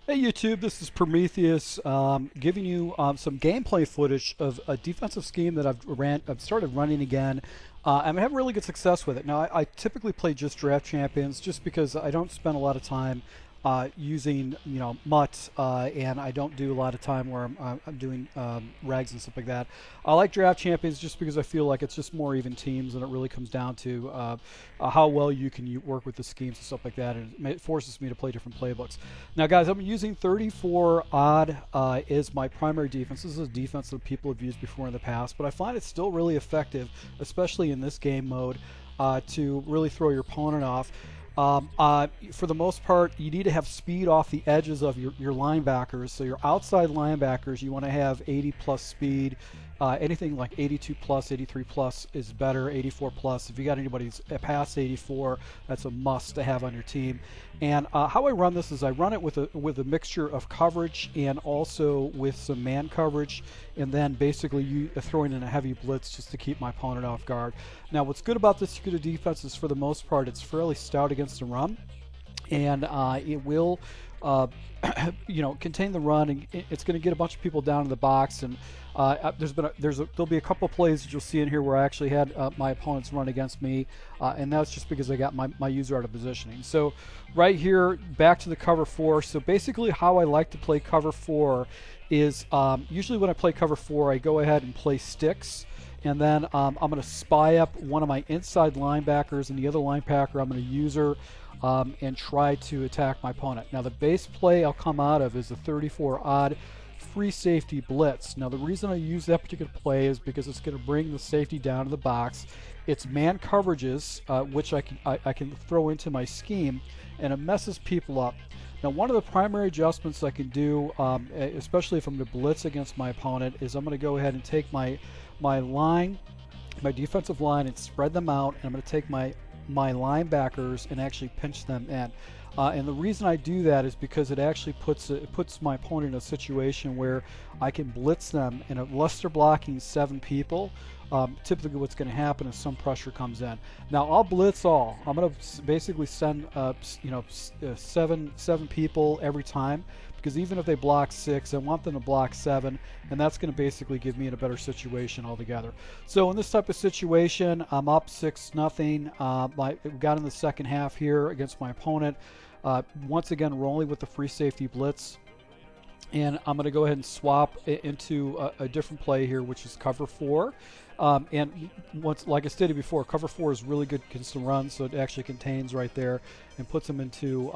Hey YouTube, this is Prometheus giving you some gameplay footage of a defensive scheme that I've started running again. I'm having really good success with it. Now I typically play just draft champions just because I don't spend a lot of time using MUT and I don't do a lot of time where I'm doing rags and stuff like that. I like draft champions just because I feel like it's just more even teams and it really comes down to how well you can work with the schemes and stuff like that, and it forces me to play different playbooks. Now guys, I'm using 34 odd as my primary defense. This is a defense that people have used before in the past, but I find it still really effective, especially in this game mode, to really throw your opponent off. For the most part, you need to have speed off the edges of your linebackers. So your outside linebackers, you want to have 80 plus speed. Anything like 82 plus, 83 plus is better. 84 plus. If you got anybody who's past 84, that's a must to have on your team. And how I run this is I run it with a mixture of coverage and also with some man coverage, and then basically you throwing in a heavy blitz just to keep my opponent off guard. Now, what's good about this particular defense is, for the most part, it's fairly stout against the run, and it will contain the run, and it's going to get a bunch of people down in the box. And there'll be a couple plays that you'll see in here where I actually had my opponents run against me, and that's just because I got my user out of positioning. So right here, back to the cover 4. So basically how I like to play cover 4 is usually when I play cover 4, I go ahead and play sticks. And then I'm going to spy up one of my inside linebackers, and the other linebacker I'm going to use her and try to attack my opponent. Now the base play I'll come out of is a 34 odd free safety blitz. Now the reason I use that particular play is because it's going to bring the safety down to the box. It's man coverages, which I can throw into my scheme, and it messes people up. Now, one of the primary adjustments I can do, especially if I'm going to blitz against my opponent, is I'm going to go ahead and take my line, my defensive line, and spread them out, and I'm going to take my linebackers and actually pinch them in. And the reason I do that is because it actually puts my opponent in a situation where I can blitz them, and unless they're blocking 7 people, typically what's going to happen is some pressure comes in. Now I'll blitz all. I'm going to basically send seven people every time, because even if they block 6, I want them to block 7, and that's going to basically give me in a better situation altogether. So in this type of situation, I'm up 6-0. We got in the second half here against my opponent. Once again, rolling with the free safety blitz. And I'm going to go ahead and swap into a different play here, which is cover 4. And like I stated before, cover 4 is really good against the run, so it actually contains right there and puts him into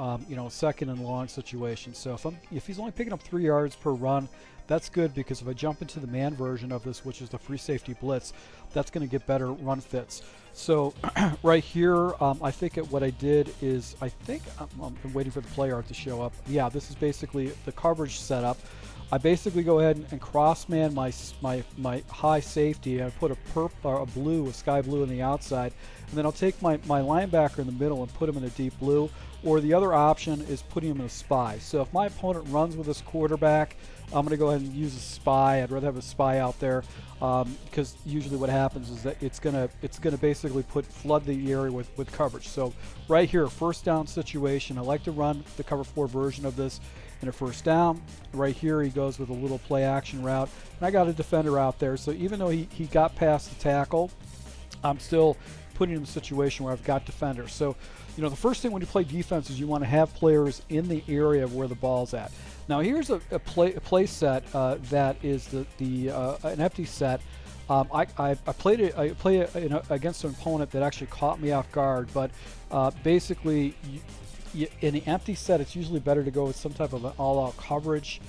second and long situation. So if he's only picking up 3 yards per run, that's good, because if I jump into the man version of this, which is the free safety blitz, that's going to get better run fits. So right here, I think what I did is, I'm waiting for the play art to show up. Yeah, this is basically the coverage setup. I basically go ahead and cross-man my high safety. I put a sky blue on the outside, and then I'll take my linebacker in the middle and put him in a deep blue. Or the other option is putting him in a spy. So if my opponent runs with this quarterback, I'm going to go ahead and use a spy. I'd rather have a spy out there, because usually what happens is that it's gonna basically flood the area with coverage. So right here, first down situation, I like to run the cover 4 version of this in a first down. Right here, he goes with a little play action route, and I got a defender out there. So even though he got past the tackle, I'm still putting him in a situation where I've got defenders. So the first thing when you play defense is you want to have players in the area of where the ball's at. Now here's a play set that is an empty set. I played it against an opponent that actually caught me off guard, but basically in the empty set, it's usually better to go with some type of an all-out coverage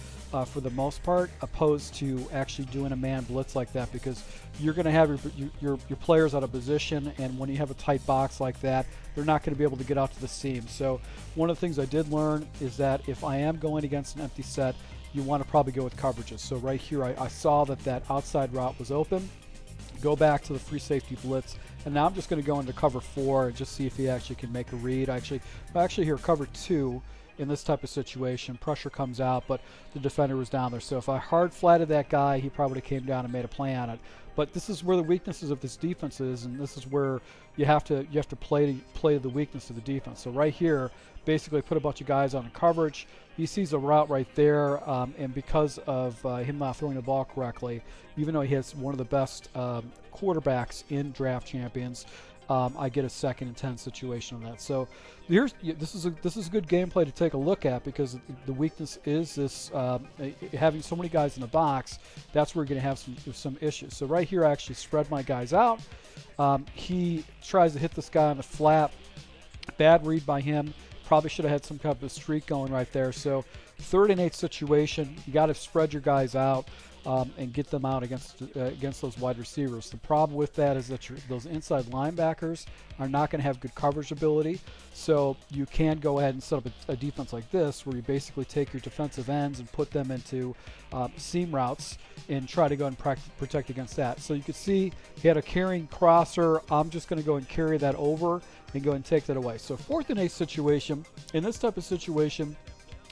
for the most part, opposed to actually doing a man blitz like that, because you're going to have your players out of position, and when you have a tight box like that, they're not going to be able to get out to the seam. So one of the things I did learn is that if I am going against an empty set, you want to probably go with coverages. So right here, I saw that outside route was open. Go back to the free safety blitz, and now I'm just going to go into cover 4 and just see if he actually can make a read. Actually here, cover 2, in this type of situation. Pressure comes out, but the defender was down there. So if I hard flatted that guy, he probably came down and made a play on it. But this is where the weaknesses of this defense is, and this is where you have to play the weakness of the defense. So right here, basically put a bunch of guys on in coverage. He sees a route right there, and because of him not throwing the ball correctly, even though he has one of the best quarterbacks in draft champions, I get a 2nd and 10 situation on that. So this is a good gameplay to take a look at, because the weakness is this having so many guys in the box. That's where you're going to have some issues. So right here, I actually spread my guys out. He tries to hit this guy on the flat. Bad read by him. Probably should have had some kind of a streak going right there. So 3rd and 8 situation, you got to spread your guys out. And get them out against those wide receivers. The problem with that is that those inside linebackers are not going to have good coverage ability. So you can go ahead and set up a defense like this, where you basically take your defensive ends and put them into seam routes and try to go and protect against that. So you can see he had a carrying crosser. I'm just going to go and carry that over and go and take that away. So 4th and 8 situation. In this type of situation,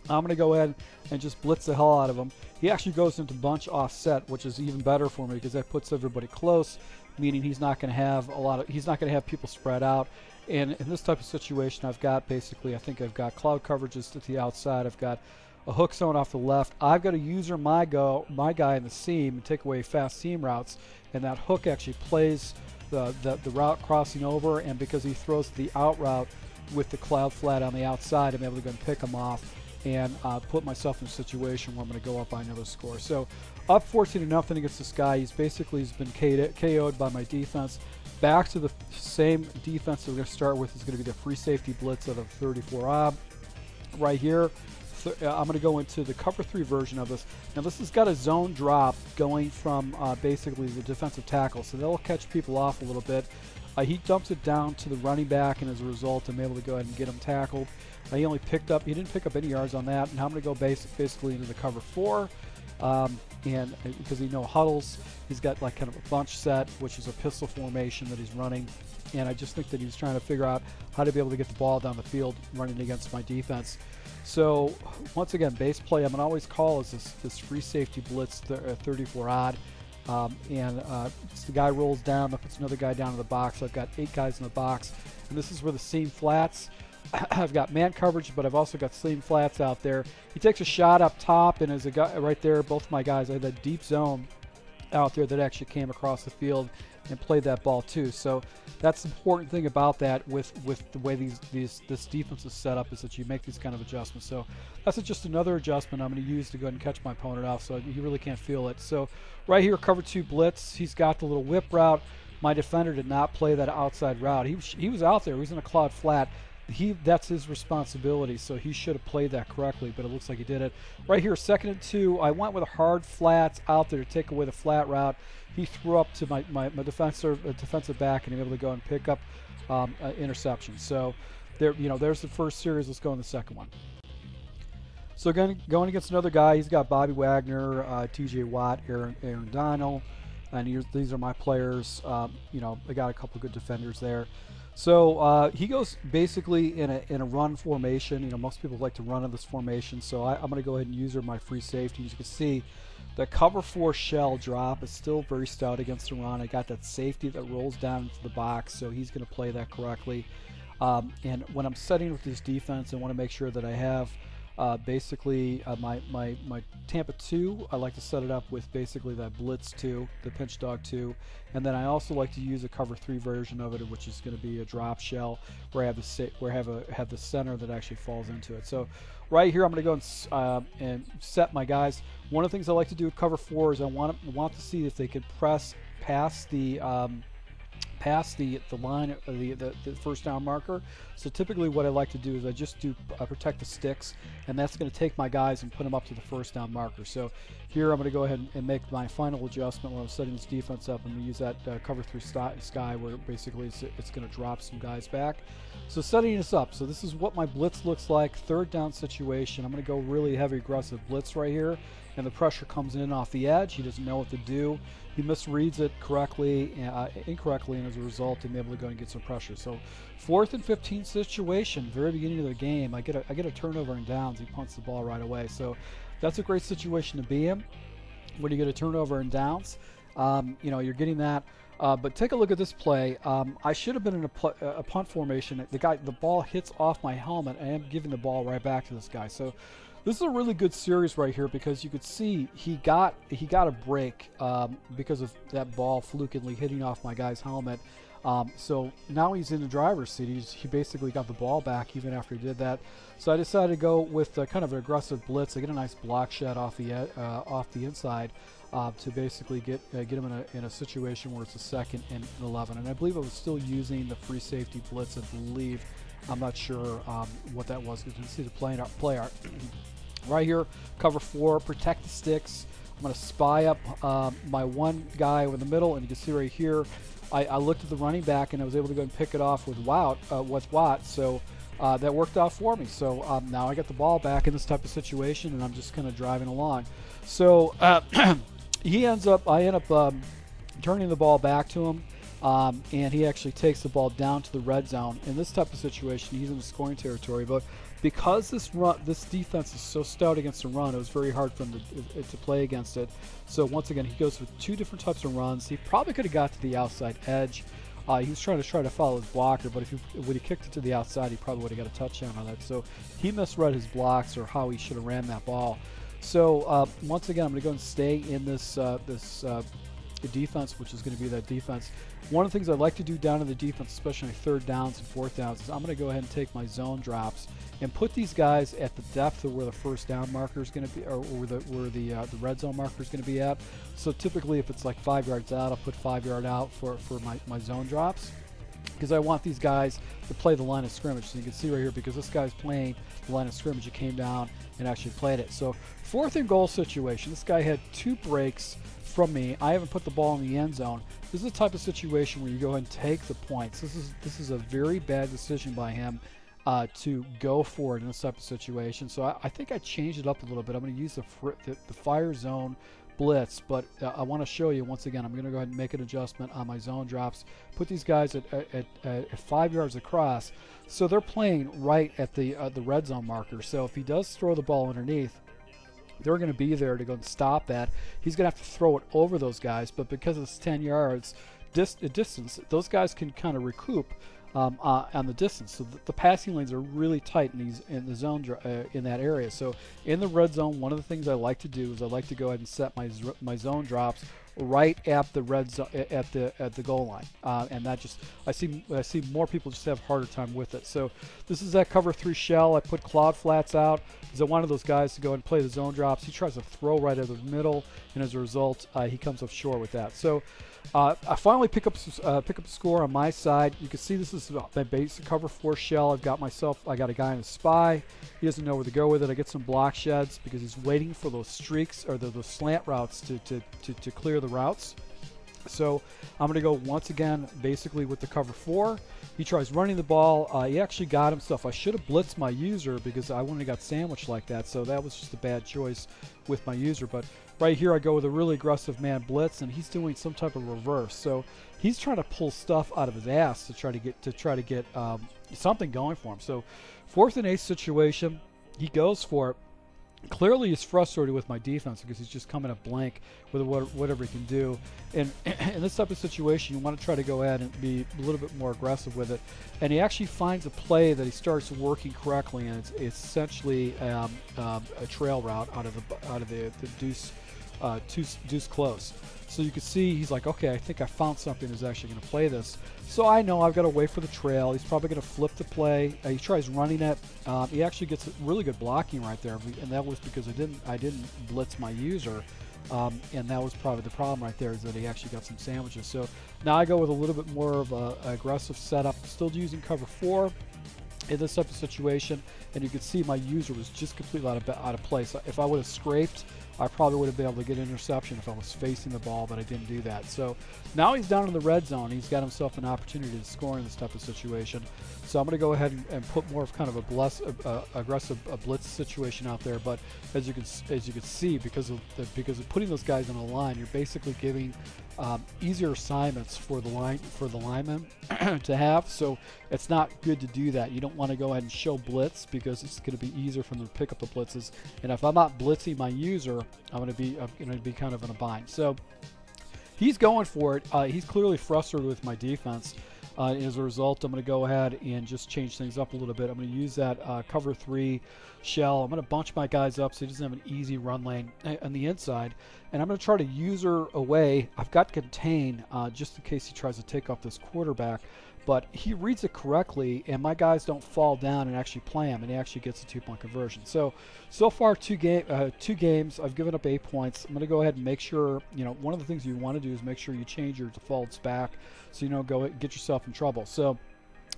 I'm going to go ahead and just blitz the hell out of him. He actually goes into bunch offset, which is even better for me, because that puts everybody close, meaning he's not going to have people spread out. And in this type of situation, I've got basically, I think I've got cloud coverages to the outside. I've got a hook zone off the left. I've got a user my guy in the seam and take away fast seam routes, and that hook actually plays the route crossing over, and because he throws the out route with the cloud flat on the outside, I'm able to go and pick him off and put myself in a situation where I'm going to go up by another score. So up 14-0 against this guy. He's been KO'd by my defense. Back to the same defense that we're going to start with is going to be the free safety blitz out of 34 odd. Right here, I'm going to go into the cover 3 version of this. Now this has got a zone drop going from basically the defensive tackle, so that'll catch people off a little bit. He dumps it down to the running back, and as a result, I'm able to go ahead and get him tackled. He didn't pick up any yards on that, and I'm going to go basically into the cover 4. And because he huddles, he's got like kind of a bunch set, which is a pistol formation that he's running. And I just think that he's trying to figure out how to be able to get the ball down the field running against my defense. So once again, base play I'm going to always call is this free safety blitz 34 odd. The guy rolls down, that puts another guy down in the box. So I've got 8 guys in the box, and this is where the seam flats. I've got man coverage, but I've also got seam flats out there. He takes a shot up top, and as a guy right there, both my guys, I had that deep zone out there that actually came across the field and played that ball too. So that's the important thing about that with the way this defense is set up, is that you make these kind of adjustments. So that's just another adjustment I'm going to use to go ahead and catch my opponent off, so he really can't feel it. So right here, cover 2 blitz. He's got the little whip route. My defender did not play that outside route. He was out there. He was in a cloud flat. That's his responsibility, so he should have played that correctly, but it looks like he did it. Right here, 2nd and 2, I went with a hard flats out there to take away the flat route. He threw up to my defensive back, and he was able to go and pick up an interception. So there's the first series. Let's go on the second one. So going against another guy, he's got Bobby Wagner, T.J. Watt, Aaron Donald, and these are my players. I got a couple good defenders there. So he goes basically in a run formation. Most people like to run in this formation, so I'm going to go ahead and use my free safety. As you can see, the cover 4 shell drop is still very stout against the run. I got that safety that rolls down into the box, so he's going to play that correctly. And when I'm setting with this defense, I want to make sure that I have basically my Tampa 2, I like to set it up with basically that Blitz 2, the Pinch Dog 2, and then I also like to use a cover 3 version of it, which is going to be a drop shell, where I have the center that actually falls into it. So right here, I'm going to go and set my guys. One of the things I like to do with cover 4 is I want to see if they can press past the line, the first down marker. So typically what I like to do is I just protect the sticks, and that's going to take my guys and put them up to the first down marker. So here I'm going to go ahead and make my final adjustment when I'm setting this defense up. I'm going to use that cover 3 sky, where basically it's going to drop some guys back. So setting this up, so this is what my blitz looks like. 3rd down situation, I'm going to go really heavy aggressive blitz right here. and the pressure comes in off the edge. He doesn't know what to do. He misreads it incorrectly, and as a result, I'm able to go and get some pressure. So 4th and 15 situation, very beginning of the game, I get a turnover and downs. He punts the ball right away. So that's a great situation to be in when you get a turnover and downs. You know, you're getting that. But take a look at this play. I should have been in a punt formation. The ball hits off my helmet, and I'm giving the ball right back to this guy. So this is a really good series right here, because you could see he got a break because of that ball flukily hitting off my guy's helmet. So now he's in the driver's seat. He basically got the ball back even after he did that. So I decided to go with kind of an aggressive blitz. I get a nice block shot off the inside to basically get him in a situation where it's a 2nd and 11. And I believe I was still using the free safety blitz. I believe. I'm not sure what that was, because you can see the play art. Right here, cover 4, protect the sticks. I'm going to spy up my one guy over the middle, and you can see right here, I looked at the running back, and I was able to go and pick it off with Watt. So that worked out for me. So now I got the ball back in this type of situation, and I'm just kind of driving along. So I end up turning the ball back to him. And he actually takes the ball down to the red zone. In this type of situation, he's in the scoring territory. But because this defense is so stout against the run, it was very hard for him to play against it. So once again, he goes with 2 different types of runs. He probably could have got to the outside edge. He was trying to follow his blocker, but when he kicked it to the outside, he probably would have got a touchdown on that. So he misread his blocks, or how he should have ran that ball. So once again, I'm going to go and stay in this defense, which is going to be that defense. One of the things I like to do down in the defense, especially 3rd downs and 4th downs, is I'm going to go ahead and take my zone drops and put these guys at the depth of where the 1st down marker is going to be, or where the red zone marker is going to be at. So typically, if it's like 5 yards out, I'll put 5 yard out for my zone drops, because I want these guys to play the line of scrimmage. So you can see right here, because this guy's playing the line of scrimmage, he came down and actually played it. So 4th and goal situation, this guy had 2 breaks from me. I haven't put the ball in the end zone. This is the type of situation where you go ahead and take the points. This is a very bad decision by him to go for it in this type of situation. So I think I changed it up a little bit. I'm going to use the fire zone blitz, but I want to show you once again. I'm going to go ahead and make an adjustment on my zone drops. Put these guys at 5 yards across, so they're playing right at the red zone marker. So if he does throw the ball underneath, they're going to be there to go and stop that. He's going to have to throw it over those guys, but because it's 10 yards distance, those guys can kind of recoup on the distance. So the passing lanes are really tight in the zone in that area. So in the red zone, one of the things I like to do is I like to go ahead and set my zone drops right at the red zone, at the goal line, and that just I see more people just have a harder time with it. So this is that cover 3 shell. I put cloud flats out because I wanted those guys to go and play the zone drops. He tries to throw right at the middle, and as a result, he comes up short with that. So I finally pick up a score on my side. You can see this is my basic cover 4 shell. I got a guy in a spy. He doesn't know where to go with it. I get some block sheds because he's waiting for those streaks or those slant routes to clear the routes. So I'm going to go once again basically with the cover 4. He tries running the ball. He actually got himself. I should have blitzed my user because I wouldn't have got sandwiched like that. So that was just a bad choice with my user. But right here I go with a really aggressive man blitz, and he's doing some type of reverse. So he's trying to pull stuff out of his ass to try to get something going for him. So 4th and 8 situation, he goes for it. Clearly he's frustrated with my defense because he's just coming up blank with whatever he can do. And in this type of situation, you want to try to go ahead and be a little bit more aggressive with it. And he actually finds a play that he starts working correctly, and it's essentially a trail route out of the deuce close. So you can see he's like, okay, I think I found something that's actually going to play this. So I know I've got to wait for the trail. He's probably going to flip the play. He tries running it. He actually gets really good blocking right there, and that was because I didn't blitz my user, and that was probably the problem right there, is that he actually got some sandwiches. So now I go with a little bit more of a aggressive setup, still using cover 4 in this type of situation, and you can see my user was just completely out of place. If I would have scraped I probably would have been able to get an interception if I was facing the ball, but I didn't do that. So now he's down in the red zone. He's got himself an opportunity to score in this type of situation. So I'm going to go ahead and put more of kind of a aggressive blitz situation out there. But as you can see, because of putting those guys on the line, you're basically giving easier assignments for the linemen to have. So it's not good to do that. You don't want to go ahead and show blitz because it's going to be easier for them to pick up the blitzes. And if I'm not blitzing my user, I'm going to be kind of in a bind. So he's going for it. He's clearly frustrated with my defense. As a result, I'm going to go ahead and just change things up a little bit. I'm going to use that cover 3 shell. I'm going to bunch my guys up so he doesn't have an easy run lane on the inside. And I'm going to try to user away. I've got contain just in case he tries to take off this quarterback. But he reads it correctly, and my guys don't fall down and actually play him, and he actually gets a 2-point conversion. So far, two games, I've given up 8 points. I'm going to go ahead and make sure, one of the things you want to do is make sure you change your defaults back so you don't go get yourself in trouble. So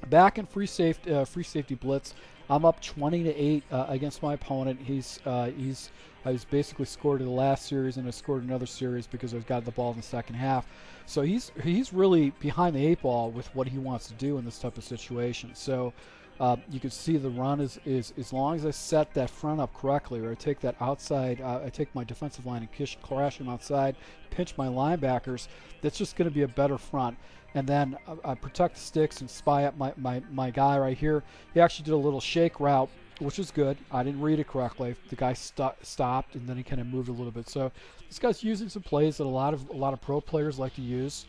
back in free safety blitz, I'm up 20-8 against my opponent. He's basically scored in the last series, and I scored another series because I got the ball in the second half. So he's really behind the 8 ball with what he wants to do in this type of situation. So you can see the run is as long as I set that front up correctly, or I take that outside, I take my defensive line and crash him outside, pinch my linebackers, that's just going to be a better front. And then I protect the sticks and spy up my guy right here. He actually did a little shake route, which is good. I didn't read it correctly. The guy stopped, and then he kind of moved a little bit. So this guy's using some plays that a lot of pro players like to use.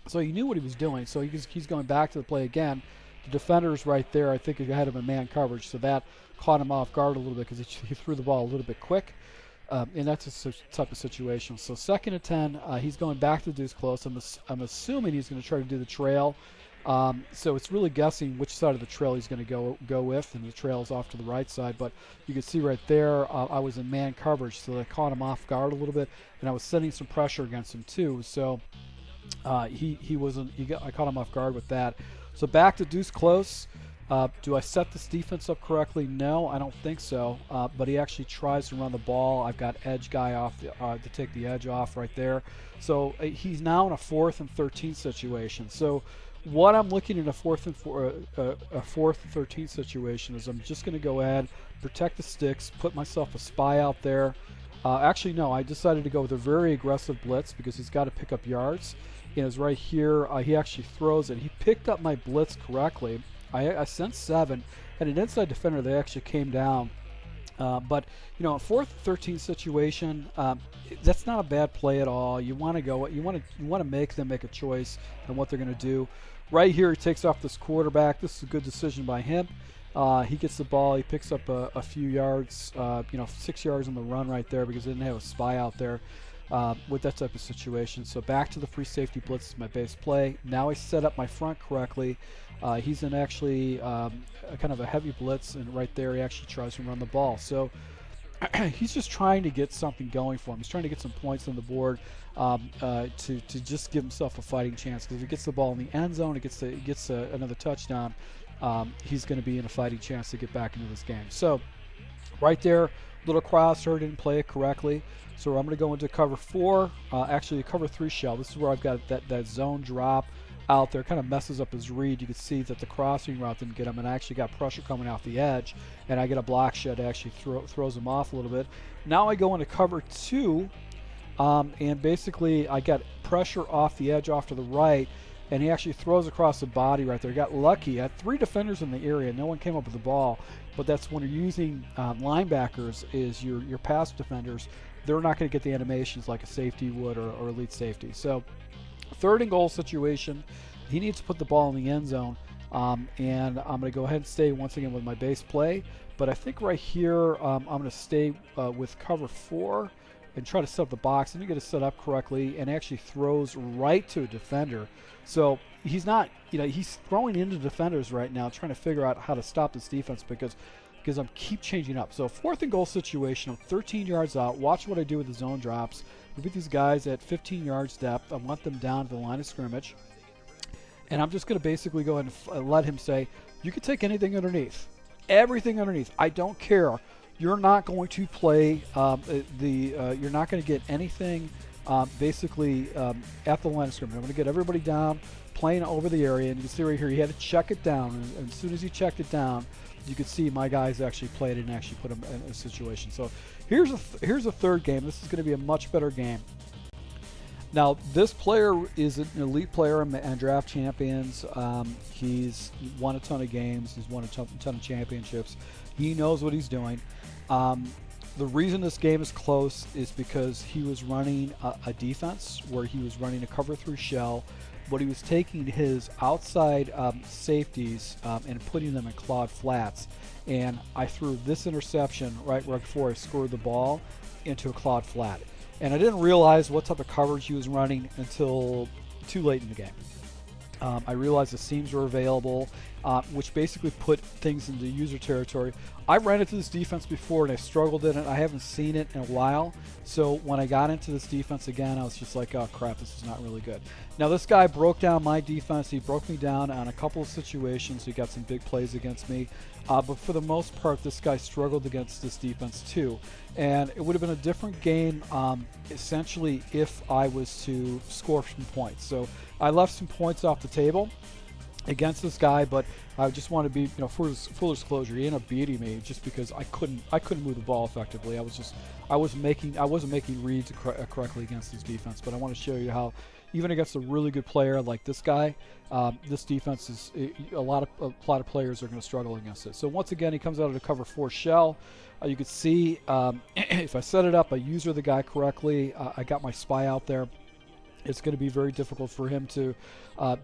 So he knew what he was doing. So he's going back to the play again. The defender's right there. I think he had him in man coverage, so that caught him off guard a little bit because he threw the ball a little bit quick. And that's a type of situation. So 2nd and 10, he's going back to deuce close. I'm assuming he's going to try to do the trail. So it's really guessing which side of the trail he's going to go with, and the trail is off to the right side. But you can see right there, I was in man coverage, so I caught him off guard a little bit, and I was sending some pressure against him too. So I caught him off guard with that. So back to deuce close. Do I set this defense up correctly? No, I don't think so. But he actually tries to run the ball. I've got edge guy off to take the edge off right there. So he's now in a 4th and 13 situation. So what I'm looking at a 4th and 13 situation is I'm just going to go ahead, protect the sticks, put myself a spy out there. Actually, no, I decided to go with a very aggressive blitz because he's got to pick up yards. And it's right here. He actually throws it. He picked up my blitz correctly. I sent 7, and an inside defender, they actually came down. But a 4th and 13 situation, that's not a bad play at all. You want to make them make a choice on what they're going to do. Right here, he takes off this quarterback. This is a good decision by him. He gets the ball. He picks up a few yards, 6 yards on the run right there because they didn't have a spy out there. With that type of situation. So back to the free safety blitz is my base play. Now I set up my front correctly. He's in actually kind of a heavy blitz, and right there he actually tries to run the ball. So he's just trying to get something going for him. He's trying to get some points on the board to just give himself a fighting chance, because if he gets the ball in the end zone, he gets another touchdown, he's going to be in a fighting chance to get back into this game. So right there, little crosshair, didn't play it correctly. So I'm going to go into cover 4, actually cover 3 shell. This is where I've got that zone drop out there. Kind of messes up his read. You can see that the crossing route didn't get him, and I actually got pressure coming off the edge, and I get a block shed that actually throws him off a little bit. Now I go into cover 2, and basically I got pressure off the edge off to the right, and he actually throws across the body right there. Got lucky. I had 3 defenders in the area. No one came up with the ball, but that's when you're using linebackers, is your pass defenders. They're not going to get the animations like a safety would or elite safety. So 3rd and goal situation, he needs to put the ball in the end zone, and I'm going to go ahead and stay once again with my base play. But I think right here I'm going to stay with cover 4 and try to set up the box, and you get it set up correctly, and actually throws right to a defender. So he's not, he's throwing into defenders right now, trying to figure out how to stop this defense because I'm keep changing up. So 4th and goal situation, I'm 13 yards out. Watch what I do with the zone drops. We put these guys at 15 yards depth. I want them down to the line of scrimmage. And I'm just going to basically go ahead and let him say, you can take anything underneath. Everything underneath. I don't care you're not going to play you're not going to get anything basically at the line of scrimmage. I'm going to get everybody down, playing over the area, and you can see right here he had to check it down, and as soon as he checked it down, you could see my guys actually played it and actually put him in a situation. So here's a third game. This is going to be a much better game. Now, this player is an elite player and draft champions. He's won a ton of games. He's won a ton of championships. He knows what he's doing. The reason this game is close is because he was running a defense where he was running a cover 3 shell, but he was taking his outside safeties and putting them in clawed flats. And I threw this interception right before I scored the ball into a clawed flat. And I didn't realize what type of coverage he was running until too late in the game. I realized the seams were available, which basically put things into user territory. I ran into this defense before and I struggled in it. I haven't seen it in a while. So when I got into this defense again, I was just like, oh crap, this is not really good. Now this guy broke down my defense. He broke me down on a couple of situations. He got some big plays against me. But for the most part, this guy struggled against this defense too. And it would have been a different game, essentially, if I was to score some points. So I left some points off the table against this guy, but I just want to be, full disclosure, he ended up beating me just because I couldn't move the ball effectively. I wasn't making reads correctly against his defense. But I want to show you how, even against a really good player like this guy, this defense is a lot of players are going to struggle against it. So once again, he comes out of the cover 4 shell. You can see if I set it up, I user the guy correctly. I got my spy out there. It's going to be very difficult for him to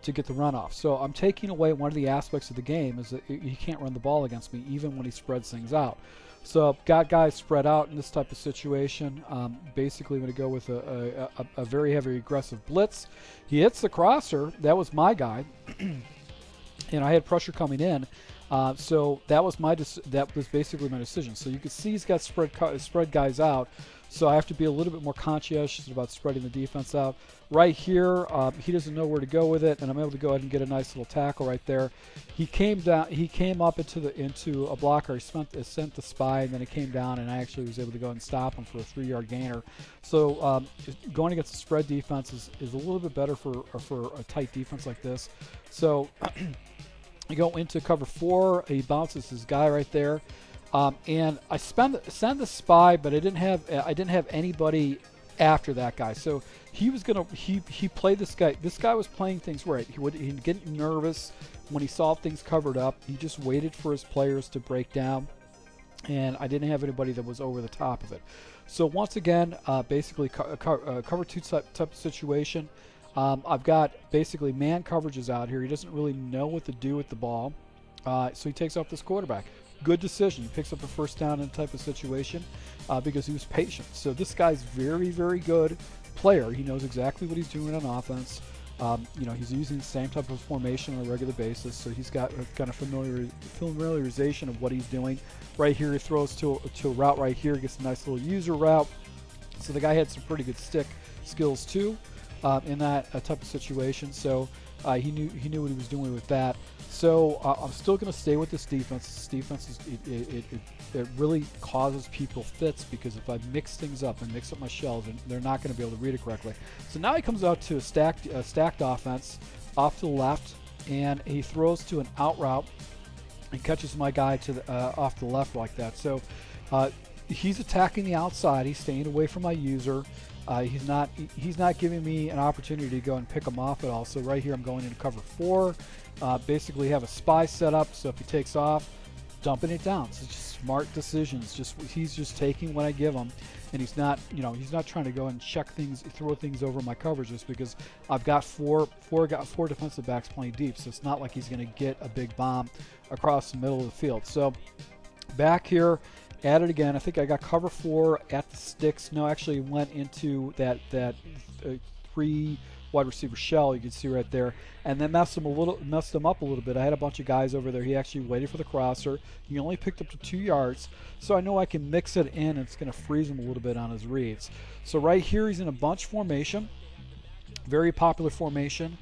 get the runoff. So I'm taking away one of the aspects of the game is that he can't run the ball against me even when he spreads things out. So I've got guys spread out in this type of situation. Basically, I'm going to go with a very heavy aggressive blitz. He hits the crosser. That was my guy, and I had pressure coming in. So that was basically my decision. So you can see he's got spread guys out. So I have to be a little bit more conscientious about spreading the defense out. Right here, he doesn't know where to go with it, and I'm able to go ahead and get a nice little tackle right there. He came down. He came up into a blocker. He sent the spy, and then it came down, and I actually was able to go ahead and stop him for a 3-yard gainer. So going against the spread defense is a little bit better for a tight defense like this. So you go into cover 4. He bounces his guy right there. And I send the spy, but I didn't have anybody after that guy. So he played this guy. This guy was playing things right. He'd get nervous when he saw things covered up. He just waited for his players to break down, and I didn't have anybody that was over the top of it. So once again, basically cover 2 type of situation. I've got basically man coverages out here. He doesn't really know what to do with the ball, so he takes off this quarterback. Good decision. He picks up a first down in a type of situation because he was patient. So this guy's very, very good player. He knows exactly what he's doing on offense. He's using the same type of formation on a regular basis, so he's got kind of familiarization of what he's doing. Right here, he throws to a route right here, gets a nice little user route. So the guy had some pretty good stick skills too in that type of situation. So he knew what he was doing with that. So I'm still going to stay with this defense. This defense it really causes people fits because if I mix things up and mix up my shells, they're not going to be able to read it correctly. So now he comes out to a stacked offense off to the left, and he throws to an out route and catches my guy to the, off to the left like that. So he's attacking the outside. He's staying away from my user. He's not giving me an opportunity to go and pick him off at all. So right here I'm going into cover 4. Basically have a spy set up, so if he takes off, dumping it down. So it's just smart decisions. He's just taking what I give him, and he's not trying to go and check things, throw things over my coverages because I've got four defensive backs playing deep. So it's not like he's going to get a big bomb across the middle of the field. So back here. At it again. I think I got cover 4 at the sticks. No, actually went into that 3 wide receiver shell. You can see right there, and then messed him up a little bit. I had a bunch of guys over there. He actually waited for the crosser. He only picked up to 2 yards, so I know I can mix it in. And it's going to freeze him a little bit on his reads. So right here, he's in a bunch formation. Very popular formation.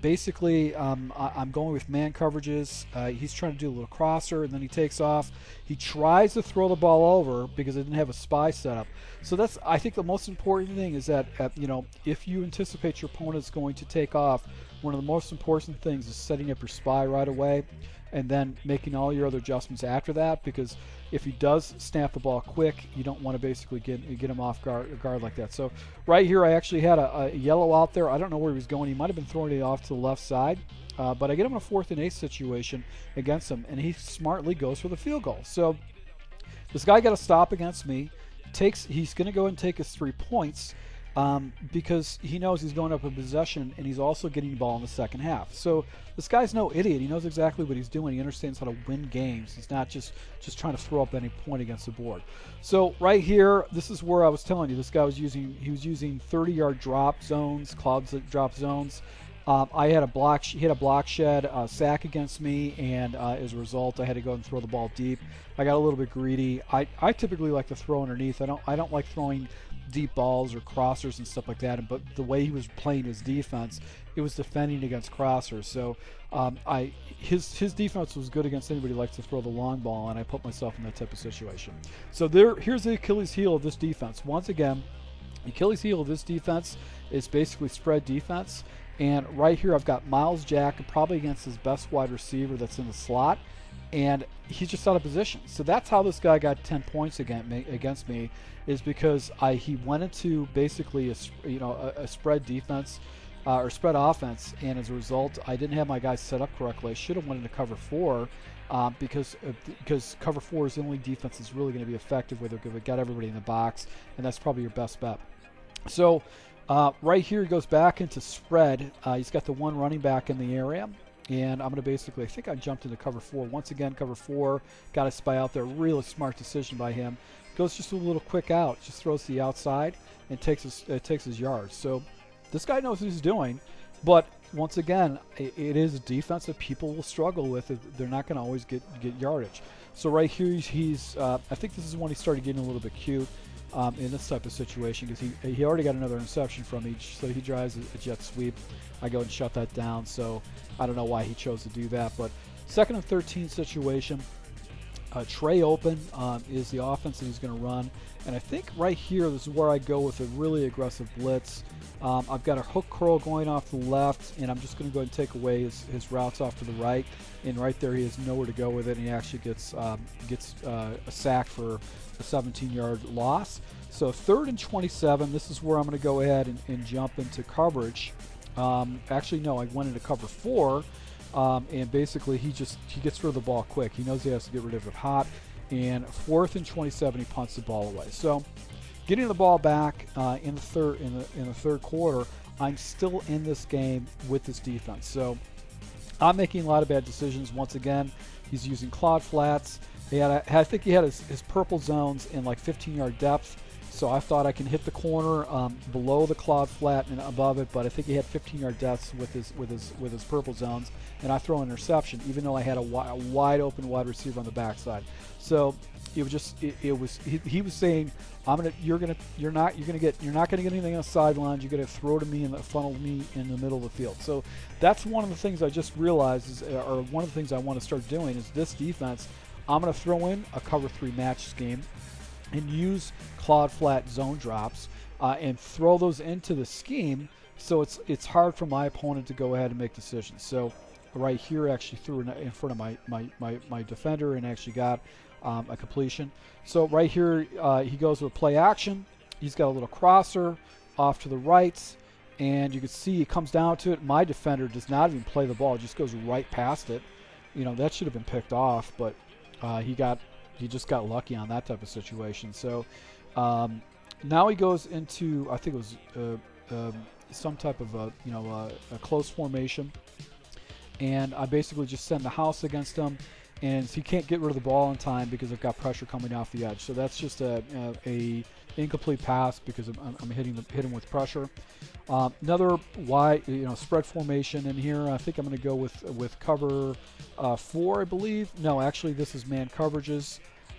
Basically, I'm going with man coverages. He's trying to do a little crosser, and then he takes off. He tries to throw the ball over because I didn't have a spy set up. So that's, I think, the most important thing is that, if you anticipate your opponent's going to take off, one of the most important things is setting up your spy right away and then making all your other adjustments after that, because if he does snap the ball quick, you don't want to basically get him off guard like that. So right here, I actually had a yellow out there. I don't know where he was going. He might have been throwing it off to the left side, but I get him in a 4th and 8 situation against him, and he smartly goes for the field goal. So this guy got a stop against me. He's going to go and take his 3 points. Because he knows he's going up a possession, and he's also getting the ball in the second half. So this guy's no idiot. He knows exactly what he's doing. He understands how to win games. He's not just trying to throw up any point against the board. So right here, this is where I was telling you this guy was using 30-yard drop zones, cloud drop zones. He had a block shed sack against me, and as a result, I had to go and throw the ball deep. I got a little bit greedy. I typically like to throw underneath. I don't like throwing deep balls or crossers and stuff like that, but the way he was playing his defense, it was defending against crossers. So his defense was good against anybody who likes to throw the long ball, and I put myself in that type of situation. So here's the Achilles heel of this defense. Once again, the Achilles heel of this defense is basically spread defense, and right here I've got Miles Jack probably against his best wide receiver that's in the slot, and he's just out of position. So that's how this guy got 10 points against me, is because he went into basically a spread defense or spread offense, and as a result, I didn't have my guys set up correctly. I should have went into cover 4 because cover 4 is the only defense that's really going to be effective where they're going to get everybody in the box, and that's probably your best bet. So right here he goes back into spread. He's got the 1 running back in the area. And I'm going to basically, I think I jumped into cover 4. Once again, cover 4, got a spy out there. Really smart decision by him. Goes just a little quick out, just throws to the outside and takes his yards. So this guy knows what he's doing. But once again, it is a defense that people will struggle with. They're not going to always get yardage. So right here, he's I think this is when he started getting a little bit cute in this type of situation, because he already got another interception from each, so he drives a jet sweep. I go and shut that down, so I don't know why he chose to do that. But 2nd and 13 situation, Trey open is the offense that he's going to run, and I think right here this is where I go with a really aggressive blitz. I've got a hook curl going off to the left, and I'm just going to go ahead and take away his routes off to the right, and right there he has nowhere to go with it, and he actually gets a sack for a 17-yard loss. So 3rd and 27, this is where I'm going to go ahead and jump into coverage. Actually, no, I went into cover 4, and basically he gets rid of the ball quick. He knows he has to get rid of it hot, and 4th and 27, he punts the ball away. So getting the ball back in the third quarter, I'm still in this game with this defense. So I'm making a lot of bad decisions. Once again, he's using cloud flats. I think he had his purple zones in like 15-yard depth. So I thought I can hit the corner below the cloud flat and above it, but I think he had 15-yard depths with his purple zones, and I throw an interception, even though I had a wide open wide receiver on the backside. So it was just he was saying, you're not gonna get anything on the sidelines. You're gonna throw to me and funnel me in the middle of the field. So that's one of the things I just realized or one of the things I want to start doing is this defense. I'm gonna throw in a cover 3 match scheme and use cloud flat zone drops and throw those into the scheme, so it's hard for my opponent to go ahead and make decisions. So right here, actually threw in front of my defender and actually got a completion. So right here, he goes with play action. He's got a little crosser off to the right, and you can see he comes down to it. My defender does not even play the ball; just goes right past it. That should have been picked off, but he just got lucky on that type of situation. So now he goes into, I think it was some type of a close formation, and I basically just send the house against him, and he can't get rid of the ball in time because I've got pressure coming off the edge. So that's just a incomplete pass because I'm hitting him with pressure. Another wide, spread formation in here. I think I'm going to go with cover 4, I believe. No, actually, this is man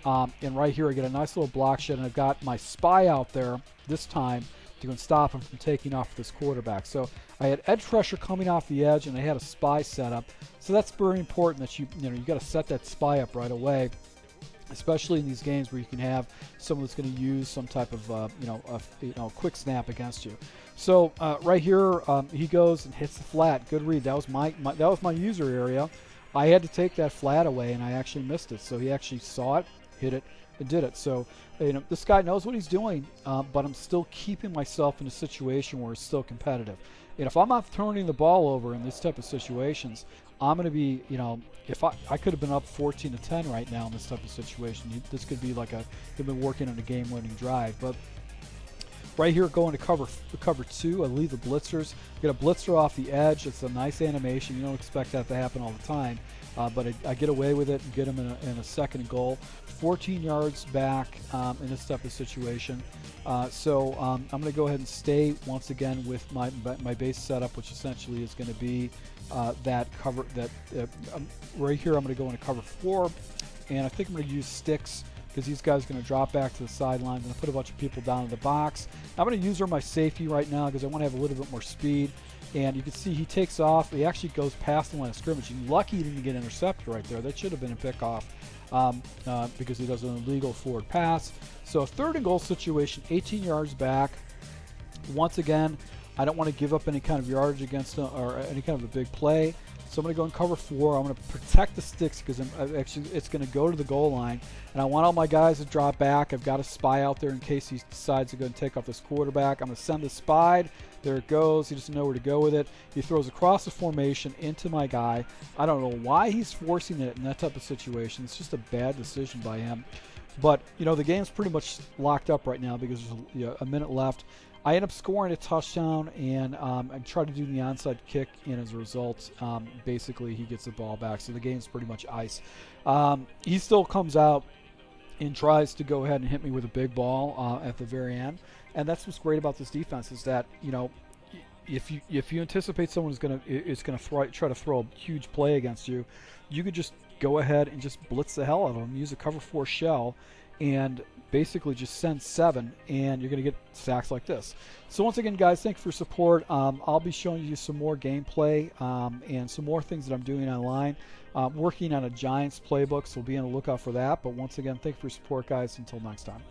and right here I get a nice little block shed, and I've got my spy out there this time to go and stop him from taking off this quarterback. So I had edge pressure coming off the edge, and I had a spy set up. So that's very important that you got to set that spy up right away, especially in these games where you can have someone that's going to use some type of quick snap against you. So right here, he goes and hits the flat. Good read. That was my user area. I had to take that flat away, and I actually missed it. So he actually saw it, hit it, and did it. So this guy knows what he's doing, but I'm still keeping myself in a situation where it's still competitive. And if I'm not turning the ball over in this type of situations, I'm going to be, if I could have been up 14-10 right now in this type of situation. This could be like they've been working on a game-winning drive. But right here, going to cover 2, I leave the blitzers. Get a blitzer off the edge. It's a nice animation. You don't expect that to happen all the time, but I get away with it and get him in a second and goal. 14 yards back in this type of situation. So I'm going to go ahead and stay once again with my base setup, which essentially is going to be that cover. Right here, I'm going to go into cover 4, and I think I'm going to use sticks, because these guys are going to drop back to the sideline. I'm going to put a bunch of people down in the box. I'm going to use my safety right now because I want to have a little bit more speed. And you can see he takes off. He actually goes past the line of scrimmage. He's lucky he didn't get intercepted right there. That should have been a pickoff because he does an illegal forward pass. So a 3rd and goal situation, 18 yards back. Once again, I don't want to give up any kind of yardage against him or any kind of a big play. So I'm going to go in cover 4. I'm going to protect the sticks because it's going to go to the goal line. And I want all my guys to drop back. I've got a spy out there in case he decides to go and take off this quarterback. I'm going to send the spy. There it goes. He doesn't know where to go with it. He throws across the formation into my guy. I don't know why he's forcing it in that type of situation. It's just a bad decision by him. But, the game's pretty much locked up right now because there's a minute left. I end up scoring a touchdown, and I try to do the onside kick, and as a result, basically he gets the ball back. So the game's pretty much ice. He still comes out and tries to go ahead and hit me with a big ball at the very end. And that's what's great about this defense is that, if you anticipate someone is going to try to throw a huge play against you, you could just go ahead and just blitz the hell out of them, use a cover 4 shell, and basically just send 7, and you're going to get sacks like this. So once again, guys, thank you for your support. I'll be showing you some more gameplay and some more things that I'm doing online. Working on a Giants playbook, so be on the lookout for that. But once again, thank you for your support, guys. Until next time.